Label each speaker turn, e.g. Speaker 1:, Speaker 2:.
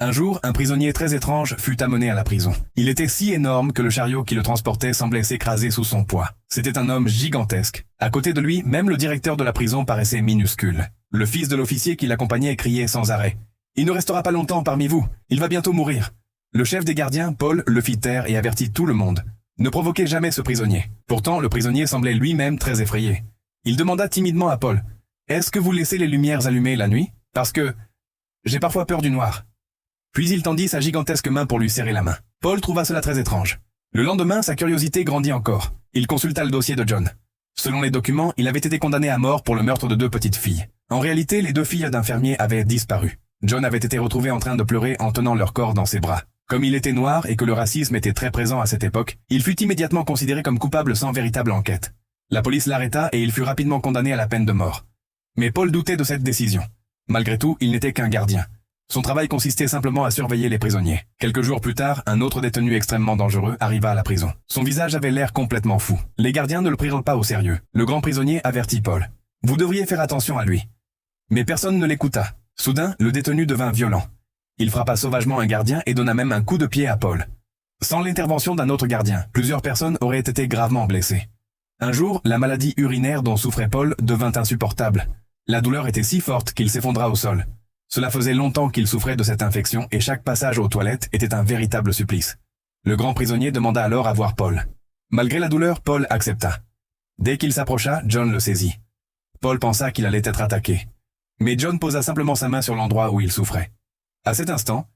Speaker 1: Un jour, un prisonnier très étrange fut amené à la prison. Il était si énorme que le chariot qui le transportait semblait s'écraser sous son poids. C'était un homme gigantesque. À côté de lui, même le directeur de la prison paraissait minuscule. Le fils de l'officier qui l'accompagnait criait sans arrêt. « Il ne restera pas longtemps parmi vous. Il va bientôt mourir. » Le chef des gardiens, Paul, le fit taire et avertit tout le monde. Ne provoquez jamais ce prisonnier. Pourtant, le prisonnier semblait lui-même très effrayé. Il demanda timidement à Paul. « Est-ce que vous laissez les lumières allumées la nuit? Parce que j'ai parfois peur du noir. » Puis il tendit sa gigantesque main pour lui serrer la main. Paul trouva cela très étrange. Le lendemain, sa curiosité grandit encore. Il consulta le dossier de John. Selon les documents, il avait été condamné à mort pour le meurtre de 2 petites filles. En réalité, les 2 filles d'un fermier avaient disparu. John avait été retrouvé en train de pleurer en tenant leur corps dans ses bras. Comme il était noir et que le racisme était très présent à cette époque, il fut immédiatement considéré comme coupable sans véritable enquête. La police l'arrêta et il fut rapidement condamné à la peine de mort. Mais Paul doutait de cette décision. Malgré tout, il n'était qu'un gardien. Son travail consistait simplement à surveiller les prisonniers. Quelques jours plus tard, un autre détenu extrêmement dangereux arriva à la prison. Son visage avait l'air complètement fou. Les gardiens ne le prirent pas au sérieux. Le grand prisonnier avertit Paul. « Vous devriez faire attention à lui. » Mais personne ne l'écouta. Soudain, le détenu devint violent. Il frappa sauvagement un gardien et donna même un coup de pied à Paul. Sans l'intervention d'un autre gardien, plusieurs personnes auraient été gravement blessées. Un jour, la maladie urinaire dont souffrait Paul devint insupportable. La douleur était si forte qu'il s'effondra au sol. Cela faisait longtemps qu'il souffrait de cette infection et chaque passage aux toilettes était un véritable supplice. Le grand prisonnier demanda alors à voir Paul. Malgré la douleur, Paul accepta. Dès qu'il s'approcha, John le saisit. Paul pensa qu'il allait être attaqué. Mais John posa simplement sa main sur l'endroit où il souffrait. À cet instant,